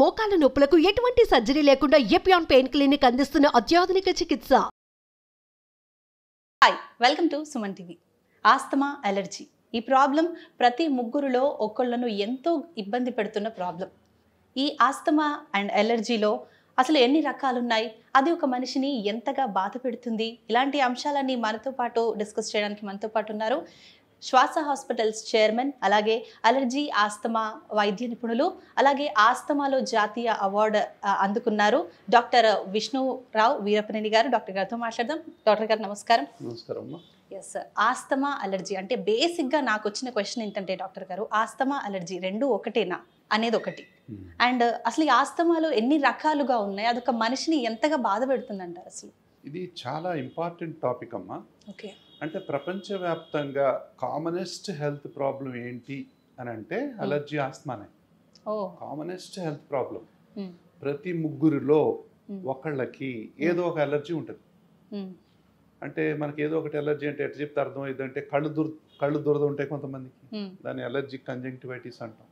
మోకాల నొప్పులకు ఎటువంటి సర్జరీ లేకుండా ఎపియాన్ పెయిన్ క్లినిక్ అందిస్తున్న అత్యాధునిక చికిత్స. Hi, welcome to Suman TV. Asthma, allergy ఈ ప్రాబ్లం ప్రతి ముగ్గురులో ఒకళ్ళను ఎంతో ఇబ్బంది పెడుతున్న ప్రాబ్లం. ఈ ఆస్తమా అండ్ అలర్జీలో అసలు ఎన్ని రకాలు ఉన్నాయి, అది ఒక మనిషిని ఎంతగా బాధ పెడుతుంది, ఇలాంటి అంశాలన్నీ మనతో పాటు డిస్కస్ చేయడానికి మనతో పాటు ఉన్నారు శ్వాస హాస్పిటల్స్ చైర్మన్, అలాగే అలర్జీ ఆస్తమా వైద్య నిపుణులు, అలాగే ఆస్తమాలో జాతీయ అవార్డు అందుకున్నారు డాక్టర్ విష్ణురావు వీరపనేని గారు. డాక్టర్ గారితో మాట్లాడదాం. డాక్టర్ గారు నమస్కారం. నమస్కారం. ఎస్, ఆస్తమా అలర్జీ అంటే బేసిక్గా నాకు వచ్చిన క్వశ్చన్ ఏంటంటే డాక్టర్ గారు, ఆస్తమా అలర్జీ రెండు ఒకటేనా అనేది ఒకటి, అండ్ అసలు ఈ ఆస్తమాలో ఎన్ని రకాలుగా ఉన్నాయి, అదొక మనిషిని ఎంతగా బాధ పెడుతుందంటారు అసలు? ఇది చాలా ఇంపార్టెంట్ టాపిక్ అమ్మా. ఓకే, అంటే ప్రపంచవ్యాప్తంగా కామనెస్ట్ హెల్త్ ప్రాబ్లం ఏంటి అని అంటే అలర్జీ, ఆస్తమానే కామనెస్ట్ హెల్త్ ప్రాబ్లం. ప్రతి ముగ్గురిలో ఒకళ్ళకి ఏదో ఒక అలర్జీ ఉంటుంది. అంటే మనకి ఏదో ఒకటి అలర్జీ అంటే ఎట్లా చెప్తే అర్థమైంది అంటే కళ్ళు దురద ఉంటాయి కొంతమందికి, దాన్ని అలర్జిక్ కంజంక్టివైటిస్ అంటాం.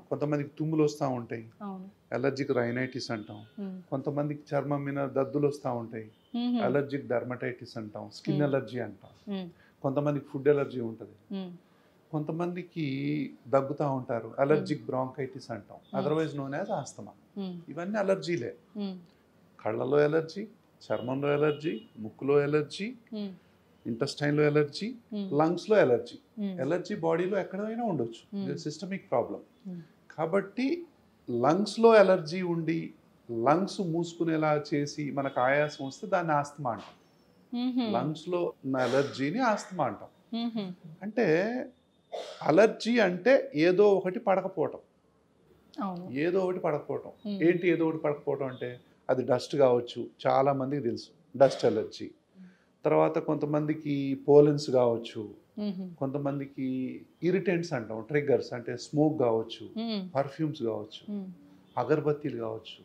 కొంతమందికి తుమ్ములు వస్తూ ఉంటాయి, అలర్జిక్ రైనైటిస్ అంటాం. కొంతమందికి చర్మం మీద దద్దులు వస్తూ ఉంటాయి, అలర్జిక్ డర్మటైటిస్ అంటాం. స్కిన్ అలర్జీ అంటాం. కొంతమందికి ఫుడ్ అలర్జీ ఉంటుంది. కొంతమందికి దగ్గుతూ ఉంటారు, అలర్జిక్ బ్రాంకైటిస్ అంటాం, అదర్వైజ్ నోన్ యాజ్ ఆస్తమా. ఇవన్నీ అలర్జీలే. కళ్ళలో ఎలర్జీ, చర్మంలో ఎలర్జీ, ముక్కులో ఎలర్జీ, ఇంటెస్టైన్లో ఎలర్జీ, లంగ్స్లో ఎలర్జీ. ఎలర్జీ బాడీలో ఎక్కడైనా ఉండొచ్చు, సిస్టమిక్ ప్రాబ్లం. కాబట్టి లంగ్స్లో ఎలర్జీ ఉండి లంగ్స్ మూసుకునేలా చేసి మనకు ఆయాసం వస్తే దాన్ని ఆస్తమా అంటాం. లంగ్స్లో ఉన్న ఎలర్జీని ఆస్తమా అంటాం. అంటే అలర్జీ అంటే ఏదో ఒకటి పడకపోవటం. ఏదో ఒకటి పడకపోవటం ఏంటి? ఏదో ఒకటి పడకపోవటం అంటే అది డస్ట్ కావచ్చు, చాలా మందికి తెలుసు డస్ట్ ఎలర్జీ. తర్వాత కొంతమందికి పోలెన్స్ కావచ్చు, కొంతమందికి ఇరిటెంట్స్ అంటాం, ట్రిగ్గర్స్ అంటే స్మోక్ కావచ్చు, పర్ఫ్యూమ్స్ కావచ్చు, అగరబత్తీలు కావచ్చు.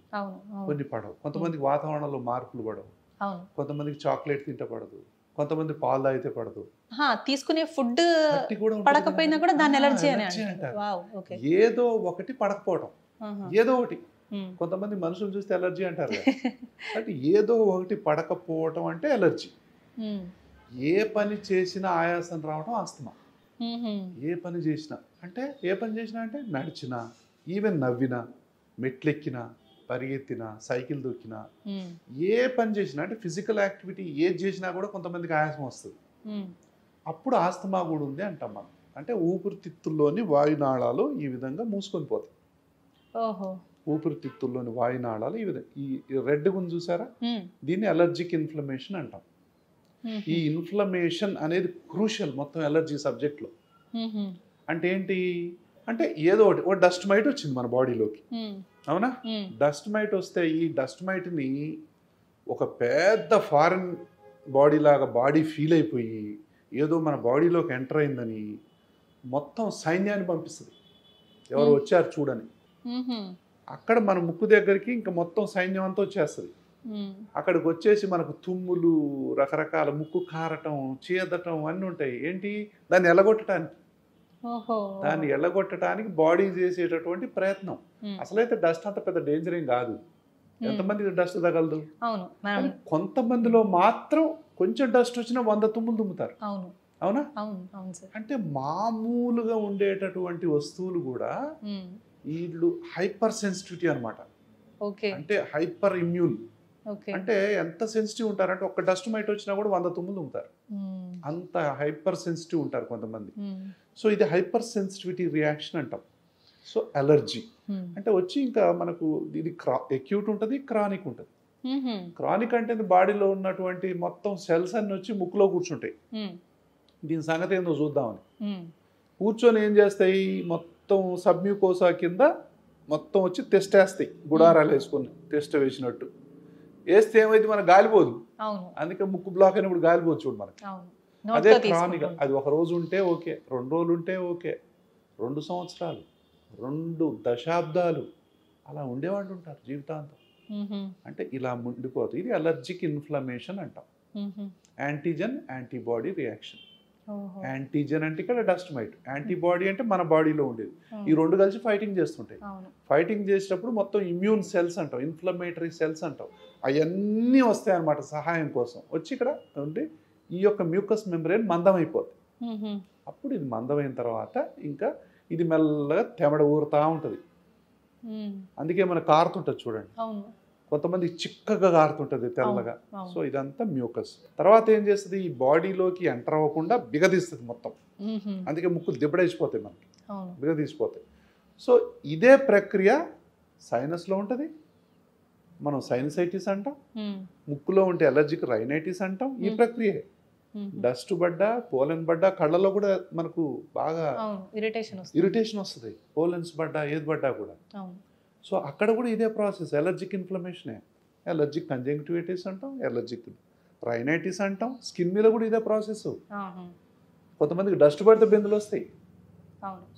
కొన్ని పడవు. కొంతమందికి వాతావరణంలో మార్పులు పడవు. కొంతమందికి చాక్లెట్ తింటే పడదు, కొంతమంది పాలు తాగితే పడదు, తీసుకునే ఫుడ్ పడకపోయినా కూడా దాన్ని ఎలర్జీ అని అంటారు. ఏదో ఒకటి పడకపోవడం, ఏదో ఒకటి. కొంతమంది మనుషులు చూస్తే ఎలర్జీ అంటారు, అంటే ఏదో ఒకటి పడకపోవటం అంటే ఎలర్జీ. ఏ పని చేసినా ఆయాసం రావడం ఆస్తమా. ఏ పని చేసినా అంటే నడిచినా, ఈవెన్ నవ్వినా, మెట్లెక్కినా, పరిగెత్తినా, సైకిల్ దొక్కినా, ఏ పని చేసినా అంటే ఫిజికల్ యాక్టివిటీ ఏది చేసినా కూడా కొంతమందికి ఆయాసం వస్తుంది. అప్పుడు ఆస్తమా కూడా ఉంది అంటాం మనం. అంటే ఊపిరితిత్తుల్లోని వాయునాళాలు ఈ విధంగా మూసుకొని పోతాయి. ఊపిరితిత్తుల్లోని వాయునాళాలు ఈ విధంగా, ఈ రెడ్ గుంది చూసారా, దీన్ని అలర్జిక్ ఇన్ఫ్లమేషన్ అంటాం. ఈ ఇన్ఫ్లమేషన్ అనేది క్రూషియల్ మొత్తం ఎలర్జీ సబ్జెక్ట్లో. అంటే ఏంటి అంటే ఏదో ఒకటి, ఓ డస్ట్ మైట్ వచ్చింది మన బాడీలోకి, అవునా? డస్ట్ మైట్ వస్తే ఈ డస్ట్ మైట్ని ఒక పెద్ద ఫారిన్ బాడీ లాగా బాడీ ఫీల్ అయిపోయి ఏదో మన బాడీలోకి ఎంటర్ అయిందని మొత్తం సైన్యాన్ని పంపిస్తుంది. ఎవరు వచ్చారు చూడని. అక్కడ మన ముక్కు దగ్గరికి ఇంకా మొత్తం సైన్యం అంతా వచ్చేస్తుంది. అక్కడికి వచ్చేసి మనకు తుమ్ములు, రకరకాల ముక్కు కారటం, చీదటం అన్నీ ఉంటాయి. ఏంటి? దాన్ని ఎల్లగొట్టడానికి. దాన్ని ఎల్లగొట్టడానికి బాడీ చేసేటటువంటి ప్రయత్నం. అసలైతే డస్ట్ అంత పెద్ద డేంజర్ ఏం కాదు. ఎంతమందికి డస్ట్ తగలదు? కొంతమందిలో మాత్రం కొంచెం డస్ట్ వచ్చినా 100 తుమ్ములు తుమ్ముతారు. అవునా? అంటే మామూలుగా ఉండేటటువంటి వస్తువులు కూడా వీళ్ళు హైపర్ సెన్సిటివిటీ అనమాట. అంటే హైపర్ ఇమ్యూన్. అంటే ఎంత సెన్సిటివ్ ఉంటారంటే ఒక్క డస్ట్ మైట్ వచ్చినా కూడా 100 తుమ్ములు తుమ్ముతారు. అంత హైపర్ సెన్సిటివ్ ఉంటారు కొంతమంది. సో ఇది హైపర్ సెన్సిటివిటీ రియాక్షన్ అంటాం. సో అలర్జీ అంటే వచ్చి ఇంకా మనకు ఇది అక్యూట్ ఉంటుంది, క్రానిక్ ఉంటుంది. క్రానిక్ అంటే బాడీలో ఉన్నటువంటి మొత్తం సెల్స్ అన్ని వచ్చి ముక్కులో కూర్చుంటాయి. దీని సంగతి ఏందో చూద్దామని కూర్చొని ఏం చేస్తాయి, మొత్తం సబ్మ్యూకోసా కింద మొత్తం వచ్చి తెస్టేస్తాయి. గుడారాలు వేసుకొని టెస్ట్ వేసినట్టు వేస్తే ఏమైతే మనకు గాలిపోదు. అందుకే ముక్కు బ్లాక్ అయినప్పుడు గాలిపోదు చూడు మనకి. అదే క్రానిక్. అది ఒక రోజు ఉంటే ఓకే, 2 రోజులు ఉంటే ఓకే, 2 సంవత్సరాలు, 2 దశాబ్దాలు అలా ఉండేవాళ్ళు ఉంటారు జీవితాంతం. అంటే ఇలా ఉండిపోతుంది. ఇది అలర్జిక్ ఇన్ఫ్లమేషన్ అంటాం. Antigen antibody reaction. యాంటీజెన్ అంటే ఇక్కడ డస్ట్ మైట్, యాంటీబాడీ అంటే మన బాడీలో ఉండేది. ఈ రెండు కలిసి ఫైటింగ్ చేస్తుంటాయి. ఫైటింగ్ చేసేటప్పుడు మొత్తం ఇమ్యూన్ సెల్స్ అంటాం, ఇన్ఫ్లమేటరీ సెల్స్ అంటాం, అవన్నీ వస్తాయి అన్నమాట సహాయం కోసం. వచ్చి ఇక్కడ ఉండి ఈ యొక్క మ్యూకస్ మెంబ్రేన్ మందం అయిపోతుంది. అప్పుడు ఇది మందమైన తర్వాత ఇంకా ఇది మెల్లగా తెమడ ఊరుతా ఉంటుంది. అందుకే మన కారుతుంటుంది చూడండి, కొంతమంది చిక్కగా కారుతుంటుంది తెల్లగా. సో ఇదంతా మ్యూకస్. తర్వాత ఏం చేస్తుంది, ఈ బాడీలోకి ఎంటర్ అవ్వకుండా బిగదీస్తుంది మొత్తం. అందుకే ముక్కు దిబ్బడేసిపోతాయి మనకి, బిగదీసిపోతాయి. సో ఇదే ప్రక్రియ సైనస్లో ఉంటుంది, మనం సైనసైటిస్ అంటాం. ముక్కులో ఉంటే ఎలర్జిక్ రైనైటిస్ అంటాం. ఈ ప్రక్రియ డస్ట్ పడ్డా, పోలెన్ పడ్డా, కళ్ళలో కూడా మనకు బాగా ఇరిటేషన్ వస్తుంది. పోలెన్స్ పడ్డా, ఏది పడ్డా కూడా. సో అక్కడ కూడా ఇదే ప్రాసెస్, ఎలర్జిక్ ఇన్ఫ్లమేషనే. ఎలర్జిక్ కంజంక్టివిటిస్ అంటాం, ఎలర్జిక్ రైనైటిస్ అంటాం. స్కిన్ మీద కూడా ఇదే ప్రాసెస్. కొంతమందికి డస్ట్ పడితే బెందులు వస్తాయి.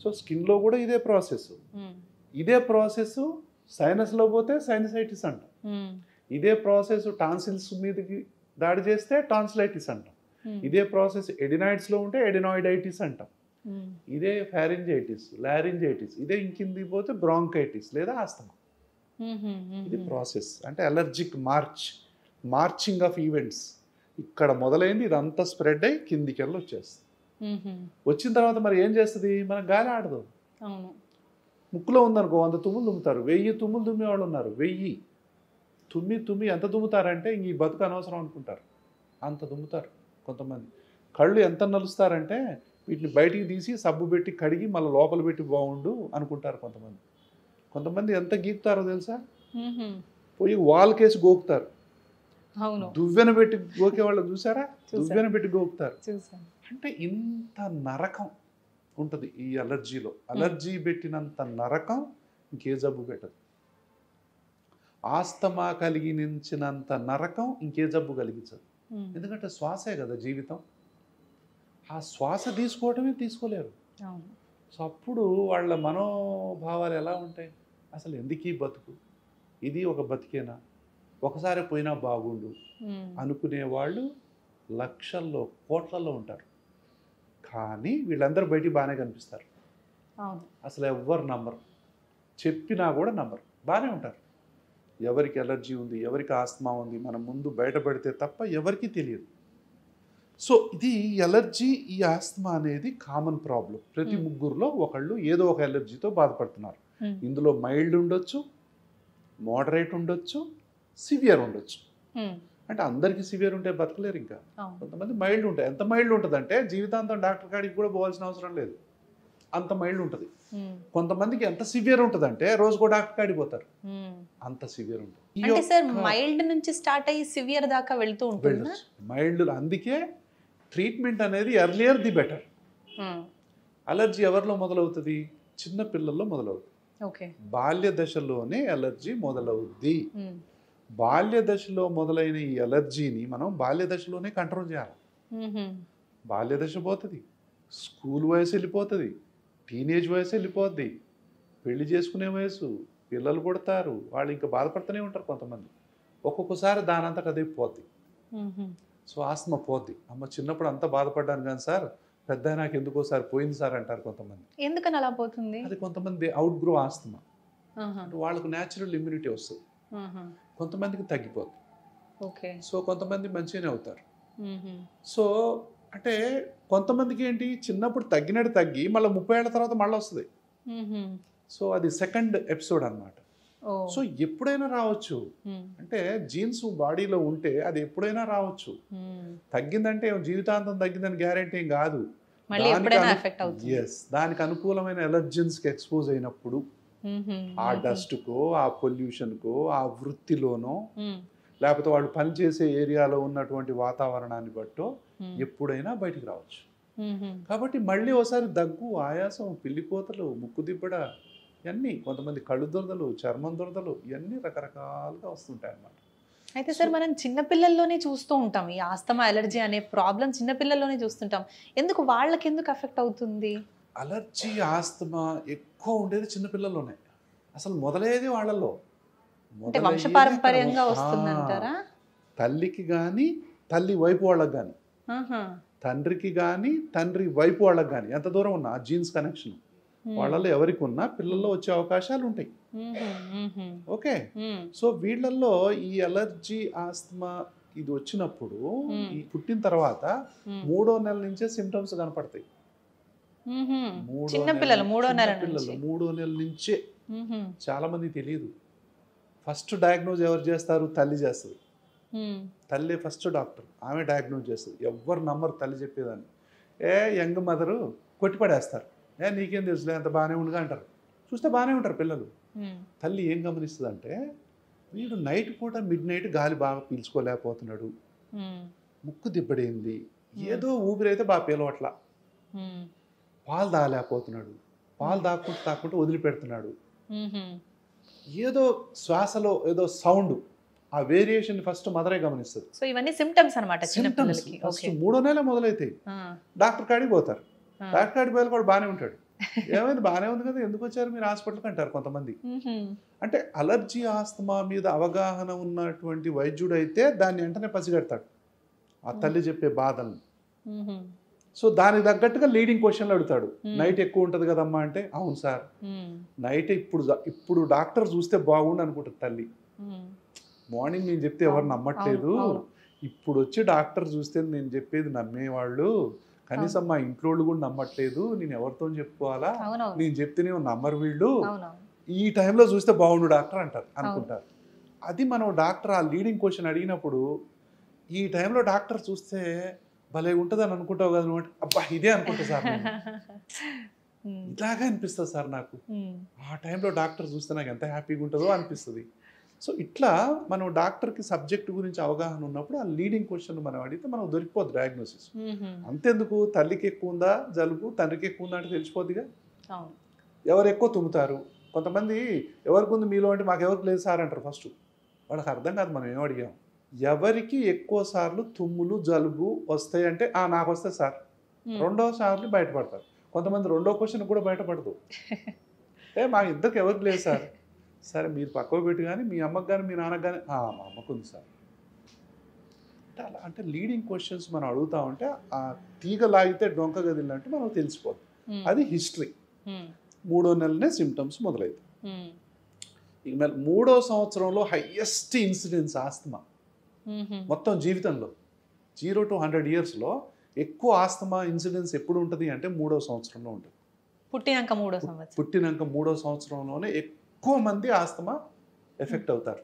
సో స్కిన్లో కూడా ఇదే ప్రాసెస్. ఇదే ప్రాసెస్ సైనస్లో పోతే సైనసైటిస్ అంటాం. ఇదే ప్రాసెస్ టాన్సిల్స్ మీదకి దాడి చేస్తే టాన్సిలైటిస్ అంటాం. ఇదే ప్రాసెస్ ఎడినాయిడ్స్లో ఉంటే ఎడినాయిడైటిస్ అంటాం. ఇదే ఫారింజైటిస్, లారింజైటిస్. ఇదే ఇంకింది పోతే బ్రాంకైటిస్ లేదా ఆస్తమా. ఇది ప్రాసెస్. అంటే అలర్జిక్ మార్చింగ్ ఆఫ్ ఈవెంట్స్ ఇక్కడ మొదలైంది, ఇదంతా స్ప్రెడ్ అయ్యి కిందికి వెళ్ళి వచ్చేస్తుంది. వచ్చిన తర్వాత మరి ఏం చేస్తుంది, మనకు గాలి ఆడదు. ముక్కులో ఉందనుకో 100 తుమ్ములు తుమ్ముతారు, 1000 తుమ్ములు తుమ్మే వాళ్ళు ఉన్నారు. 1000 తుమ్మి ఎంత తుమ్ముతారంటే ఇంక ఈ బతుకు అనవసరం అనుకుంటారు, అంత తుమ్ముతారు. కొంతమంది కళ్ళు ఎంత నలుస్తారంటే వీటిని బయటికి తీసి సబ్బు పెట్టి కడిగి మళ్ళీ లోపల పెట్టి బాగుండు అనుకుంటారు. కొంతమంది ఎంత గీకుతారో తెలుసా, పోయి వాల్ కేసి గోకుతారు. దువ్వెన పెట్టి గోకే వాళ్ళు చూసారా, దువ్వెన పెట్టి గోకుతారు. అంటే ఇంత నరకం ఉంటుంది ఈ అలర్జీలో. అలర్జీ పెట్టినంత నరకం ఇంకే జబ్బు పెట్టదు. ఆస్తమా కలిగించినంత నరకం ఇంకే జబ్బు కలిగించదు. ఎందుకంటే శ్వాసే కదా జీవితం. ఆ శ్వాస తీసుకోవటమే తీసుకోలేరు. సో అప్పుడు వాళ్ళ మనోభావాలు ఎలా ఉంటాయి, అసలు ఎందుకు ఈ బతుకు, ఇది ఒక బతికేనా, ఒకసారి పోయినా బాగుండు అనుకునే వాళ్ళు లక్షల్లో కోట్లలో ఉంటారు. కానీ వీళ్ళందరూ బయటికి బాగానే కనిపిస్తారు. అసలు ఎవ్వరు నమ్మరు, చెప్పినా కూడా నమ్మరు, బాగానే ఉంటారు. ఎవరికి ఎలర్జీ ఉంది, ఎవరికి ఆస్తమా ఉంది, మనం ముందు బయటపడితే తప్ప ఎవరికీ తెలియదు. సో ఇది ఎలర్జీ, ఈ ఆస్తమా అనేది కామన్ ప్రాబ్లం. ప్రతి ముగ్గురులో ఒకళ్ళు ఏదో ఒక ఎలర్జీతో బాధపడుతున్నారు. ఇందులో మైల్డ్ ఉండొచ్చు, మోడరేట్ ఉండొచ్చు, సివియర్ ఉండొచ్చు. అంటే అందరికీ సివియర్ ఉంటే బతకలేరు. ఇంకా కొంతమంది మైల్డ్ ఉంటాయి. ఎంత మైల్డ్ ఉంటుంది అంటే జీవితాంతం డాక్టర్ కాడికి కూడా పోవాల్సిన అవసరం లేదు, అంత మైల్డ్ ఉంటుంది. కొంతమందికి ఎంత సివియర్ ఉంటుంది అంటే రోజుకో డాక్టర్ కాడికి పోతారు, అంత సివియర్ ఉంటుంది. అంటే సార్ మైల్డ్ నుంచి స్టార్ట్ అయ్యి సివియర్ దాకా వెళ్తూ ఉంటుంది మైల్డ్. అందుకే ట్రీట్మెంట్ అనేది ఎర్లియర్ ది బెటర్. అలర్జీ ఎవరిలో మొదలవుతుంది, చిన్న పిల్లల్లో మొదలవుతుంది. బాల్య దశలోనే ఎలర్జీ మొదలవుద్ది. బాల్య దశలో మొదలైన ఈ ఎలర్జీని మనం బాల్య దశలోనే కంట్రోల్ చేయాలి. బాల్య దశ పోతుంది, స్కూల్ వయసు వెళ్ళిపోతుంది, టీనేజ్ వయసు వెళ్ళిపోద్ది, పెళ్లి చేసుకునే వయసు, పిల్లలు పుడతారు, వాళ్ళు ఇంకా బాధపడుతూనే ఉంటారు. కొంతమంది ఒక్కొక్కసారి దానంతట అదే పోద్ది. సో ఆస్తమా పోద్ది. అమ్మ చిన్నప్పుడు అంతా బాధపడ్డాను కానీ సార్, పెద్ద నాకు ఎందుకోసారి పోయింది సార్ అంటారు కొంతమంది. ఎందుకని అలా పోతుంది? అది కొంతమంది అవుట్ గ్రో ఆస్తమా, వాళ్ళకు న్యాచురల్ ఇమ్యూనిటీ వస్తుంది, కొంతమందికి తగ్గిపోతుంది. సో కొంతమంది మంచిగానే అవుతారు. సో అంటే కొంతమందికి ఏంటి, చిన్నప్పుడు తగ్గినట్టు తగ్గి మళ్ళీ 30 ఏళ్ల తర్వాత మళ్ళీ వస్తుంది. సో అది సెకండ్ ఎపిసోడ్ అన్నమాట. సో ఎప్పుడైనా రావచ్చు. అంటే జీన్స్ బాడీలో ఉంటే అది ఎప్పుడైనా రావచ్చు. తగ్గిందంటే జీవితాంతం తగ్గిందని గ్యారెంటీ ఏం కాదు. దానికి అనుకూలమైన ఎలర్జెన్స్కి ఎక్స్పోజ్ అయినప్పుడు, ఆ డస్ట్కో, ఆ పొల్యూషన్కో, ఆ వృత్తిలోనో, లేకపోతే వాళ్ళు పనిచేసే ఏరియాలో ఉన్నటువంటి వాతావరణాన్ని బట్టో ఎప్పుడైనా బయటికి రావచ్చు. కాబట్టి మళ్ళీ ఒకసారి దగ్గు, ఆయాసం, పిల్లిపోతలు, ముక్కు దిబ్బడ, ఇవన్నీ, కొంతమంది కళ్ళు దురదలు, చర్మం దురదలు, ఇవన్నీ రకరకాలుగా వస్తుంటాయి అన్నమాట. అయితే సార్ మనం చిన్నపిల్లల్లోనే చూస్తూ ఉంటాం ఈ ఆస్తమా అలర్జీ అనే ప్రాబ్లం, చిన్నపిల్లల్లోనే చూస్తుంటాం. ఎందుకు వాళ్ళకి ఎందుకు ఎఫెక్ట్ అవుతుంది? అలర్జీ, ఆస్తమా ఎక్కువ ఉండేది చిన్నపిల్లల్లోనే. అసలు మొదలయ్యేది వాళ్ళలో, వంశపారంపర్యంగా వస్తుందంటారా? తల్లికి కానీ, తల్లి వైపు వాళ్ళకి కానీ. తండ్రికి కానీ తండ్రి వైపు వాళ్ళకి కానీ ఎంత దూరం ఉన్నా ఆ జీన్స్ కనెక్షన్ వాళ్ళలో ఎవరికి ఉన్నా పిల్లల్లో వచ్చే అవకాశాలు ఉంటాయి. ఓకే, సో వీళ్ళల్లో ఈ అలర్జీ ఆస్తమా ఇది వచ్చినప్పుడు ఈ పుట్టిన తర్వాత 3వ నెల నుంచే సిమ్టమ్స్ కనపడతాయి. చిన్న పిల్లలు 3వ నెల పిల్లలు 3వ నెల నుంచే. చాలా మంది తెలియదు. ఫస్ట్ డయాగ్నోజ్ ఎవరు చేస్తారు? తల్లి చేస్తుంది. తల్లి ఫస్ట్ డాక్టర్, ఆమె డయాగ్నోజ్ చేస్తుంది. ఎవ్వరు నమ్మరు తల్లి చెప్పేదాన్ని. యంగ్ మదరు కొట్టిపడేస్తారు. నీకేం తెలుసులే, అంత బాగానే ఉండగా అంటారు. చూస్తే బాగానే ఉంటారు పిల్లలు. తల్లి ఏం గమనిస్తుంది అంటే, వీడు నైట్ పూట మిడ్ నైట్ గాలి బాగా పీల్చుకోలేకపోతున్నాడు, ముక్కు దిబ్బడైంది, ఏదో ఊపిరైతే బాగా పీలవట్లా, పాలు తాగలేకపోతున్నాడు, పాలు తాక్కుంటూ వదిలిపెడుతున్నాడు, ఏదో శ్వాసలో ఏదో సౌండ్, ఆ వేరియేషన్ ఫస్ట్ మదరే గమనిస్తుంది. సో ఇవన్నీ సిమ్టమ్స్ అన్నమాట. ఫస్ట్ 3వ నెల మొదలైతాయి. డాక్టర్ కాడికి పోతారు. డాక్టర్ కాడికి పోయి కూడా బాగానే ఉంటాడు. ఏమైంది, బాగానే ఉంది కదా, ఎందుకు వచ్చారు మీరు హాస్పిటల్కి అంటారు కొంతమంది. అంటే అలర్జీ ఆస్తమా మీద అవగాహన ఉన్నటువంటి వైద్యుడు అయితే దాన్ని వెంటనే పసిగడతాడు, ఆ తల్లి చెప్పే బాధల్ని. సో దానికి తగ్గట్టుగా లీడింగ్ క్వశ్చన్లు అడుగుతాడు. నైట్ ఎక్కువ ఉంటుంది కదమ్మా అంటే, అవును సార్ నైట్ ఇప్పుడు డాక్టర్ చూస్తే బాగుండు అనుకుంటుంది తల్లి. మార్నింగ్ నేను చెప్తే ఎవరు నమ్మట్లేదు, ఇప్పుడు వచ్చి డాక్టర్ చూస్తే నేను చెప్పేది నమ్మేవాళ్ళు, కనీసం మా ఇంట్లో వాళ్ళు కూడా నమ్మట్లేదు, నేను ఎవరితో చెప్పుకోవాలా, నేను చెప్తేనే నమ్మరు వీళ్ళు, ఈ టైంలో చూస్తే బాగుండు డాక్టర్ అంటారు అనుకుంటారు. అది మనం డాక్టర్ ఆ లీడింగ్ క్వశ్చన్ అడిగినప్పుడు, ఈ టైంలో డాక్టర్ చూస్తే భలే ఉంటుంది అని అనుకుంటావు కదా నువ్వు, అబ్బా ఇదే అనుకుంటా సార్, ఇలాగే అనిపిస్తుంది సార్ నాకు, ఆ టైంలో డాక్టర్ చూస్తే నాకు ఎంత హ్యాపీగా ఉంటుందో అనిపిస్తుంది. సో ఇట్లా మనం డాక్టర్కి సబ్జెక్ట్ గురించి అవగాహన ఉన్నప్పుడు ఆ లీడింగ్ క్వశ్చన్ మనం అడిగితే మనకు దొరికిపోద్ది డయాగ్నోసిస్. అంతెందుకు, తల్లికి ఎక్కువ ఉందా జలుబు, తండ్రికి ఎక్కువ ఉందా అంటే తెలిసిపోద్దిగా. ఎవరు ఎక్కువ తుమ్ముతారు, కొంతమంది ఎవరికి ఉంది మీలో అంటే మాకు ఎవరికి లేదు సార్ అంటారు. ఫస్ట్ వాళ్ళకి అర్థం కాదు మనం ఏం అడిగాం. ఎవరికి ఎక్కువ సార్లు తుమ్ములు జలుబు వస్తాయి అంటే నాకు వస్తాయి సార్, 2వ సార్లు బయటపడతారు. కొంతమంది 2వ క్వశ్చన్ కూడా బయటపడదు, మా ఇద్దరికి ఎవరికి లేదు సార్. సరే మీరు పక్కకు పెట్టి కానీ మీ అమ్మకు కానీ మీ నాన్నకు కానీ మా అమ్మకు ఉంది సార్ అంటే అలా. అంటే లీడింగ్ క్వశ్చన్స్ మనం అడుగుతా ఉంటే ఆ తీగ లాగితే డొంక గదిలినట్టు మనకు తెలిసిపోతుంది. అది హిస్టరీ. 3వ నెలనే సిమ్టమ్స్ మొదలవుతాయి. ఇక 3వ సంవత్సరంలో హైయెస్ట్ ఇన్సిడెన్స్ ఆస్తమా మొత్తం జీవితంలో 0 to 100 yearsలో ఎక్కువ ఆస్తమా ఇన్సిడెన్స్ ఎప్పుడు ఉంటుంది అంటే 3వ సంవత్సరంలో ఉంటుంది. పుట్టినాక 3వ సంవత్సరంలోనే ఎక్కువ మంది ఆస్తమా ఎఫెక్ట్ అవుతారు.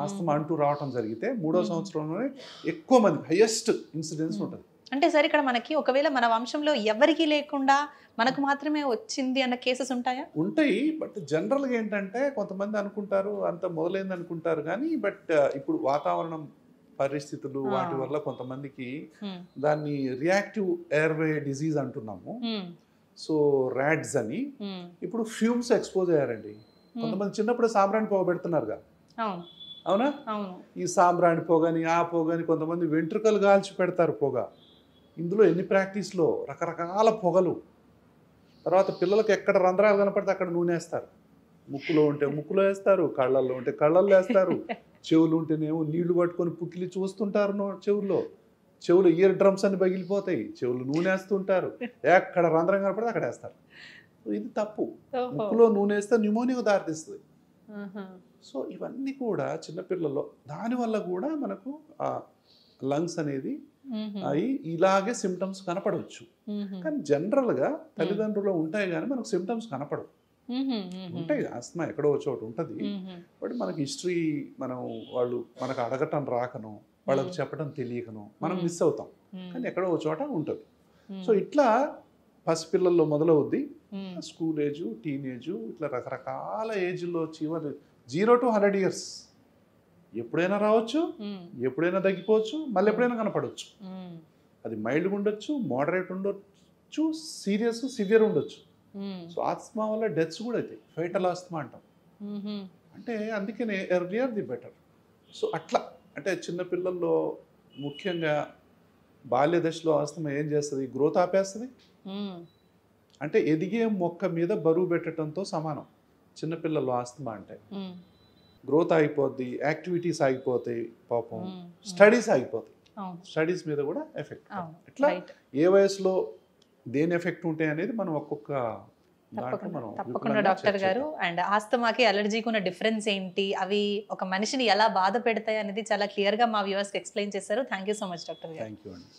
ఆస్తమా అంటూ రావటం జరిగితే 3వ సంవత్సరంలోనే ఎక్కువ మంది హైయెస్ట్ ఇన్సిడెన్స్ ఉంటుంది. అంటే సార్ ఇక్కడ మనకి ఒకవేళ మన వంశంలో ఎవరికి లేకుండా మనకు మాత్రమే వచ్చింది అన్న కేసెస్ ఉంటాయా? ఉంటాయి. బట్ జనరల్గా ఏంటంటే కొంతమంది అనుకుంటారు అంత మొదలైంది అనుకుంటారు, కానీ బట్ ఇప్పుడు వాతావరణం పరిస్థితులు వాటి వల్ల కొంతమందికి దాన్ని రియాక్టివ్ ఎయిర్వే డిజీజ్ అంటున్నాము. సో ర్యాడ్స్ అని ఇప్పుడు ఫ్యూమ్స్ ఎక్స్పోజ్ అయ్యారండి. కొంతమంది చిన్నప్పుడు సాంబ్రాణి పొగ పెడుతున్నారుగా, అవునా? ఈ సాంబ్రాణి పొగని ఆ పొగని కొంతమంది వెంట్రుకలు కాల్చి పెడతారు పొగ. ఇందులో ఎన్ని ప్రాక్టీస్లో రకరకాల పొగలు. తర్వాత పిల్లలకు ఎక్కడ రంధ్రాలు కనపడితే అక్కడ నూనె వేస్తారు. ముక్కులో ఉంటే ముక్కులో వేస్తారు, కళ్ళల్లో ఉంటే కళ్ళల్లో వేస్తారు, చెవులు ఉంటేనేమో నీళ్లు పట్టుకొని పుక్కిలి చూస్తుంటారు. చెవులు ఇయర్ డ్రమ్స్ అని పగిలిపోతాయి, చెవులు నూనె వేస్తుంటారు, ఎక్కడ రంధ్రం కనపడితే అక్కడ వేస్తారు. ఇది తప్పు. ముక్కులో నూనె వేస్తే న్యూమోనియా దారితీస్తుంది. సో ఇవన్నీ కూడా చిన్నపిల్లల్లో దానివల్ల కూడా మనకు లంగ్స్ అనేది అవి ఇలాగే సిమ్టమ్స్ కనపడవచ్చు. కానీ జనరల్గా తల్లిదండ్రులు ఉంటాయి కానీ మనకు సిమ్టమ్స్ కనపడవు. ఉంటాయి, ఆస్తమా ఎక్కడో చోటు ఉంటుంది, బట్ మనకి హిస్టరీ వాళ్ళు మనకు అడగటం రాకను, వాళ్ళకు చెప్పడం తెలియకను మనం మిస్ అవుతాం, కానీ ఎక్కడో చోట ఉంటుంది. సో ఇట్లా పసిపిల్లల్లో మొదలవుద్ది, స్కూల్ ఏజ్, టీనేజ్, ఇట్లా రకరకాల ఏజ్లో 0 to 100 years ఎప్పుడైనా రావచ్చు, ఎప్పుడైనా తగ్గిపోవచ్చు, మళ్ళీ ఎప్పుడైనా కనపడవచ్చు. అది మైల్డ్గా ఉండొచ్చు, మోడరేట్ ఉండొచ్చు, సీరియస్ సివియర్ ఉండొచ్చు. సో ఆస్తమా వల్ల డెత్స్ కూడా అవుతాయి, ఫైటల్ ఆస్తమా అంటాం. అంటే అందుకనే ఎర్లియర్ ది బెటర్. సో అట్లా అంటే చిన్నపిల్లల్లో ముఖ్యంగా బాల్య దశలో ఆస్తమా ఏం చేస్తుంది, గ్రోత్ ఆపేస్తుంది. అంటే ఎదిగే మొక్క మీద బరువు పెట్టడంతో సమానం చిన్నపిల్లల్లో ఆస్తమా అంటే. గ్రోత్ ఆగిపోద్ది, యాక్టివిటీస్ ఆగిపోతాయి, పాపం స్టడీస్ ఆగిపోతాయి. అవును స్టడీస్ మీద కూడా ఎఫెక్ట్. అవును ఇట్లా రైట్. ఏ వయసులో దేని ఎఫెక్ట్ ఉంటాయి అనేది మనం ఒక్కొక్క దాంట్లో తప్పకుండా మనం తప్పకుండా విపులంగా డాక్టర్ గారు. చర్చిద్దాం. అండ్ ఆస్తమాకి అలర్జీకి ఉన్న డిఫరెన్స్ ఏంటి, అవి ఒక మనిషిని ఎలా బాధ పెడతాయి అనేది చాలా క్లియర్గా మా వ్యూవర్స్కి ఎక్స్ప్లెయిన్ చేశారు. Thank you so much doctor గారు. థ్యాంక్ యూ అండి.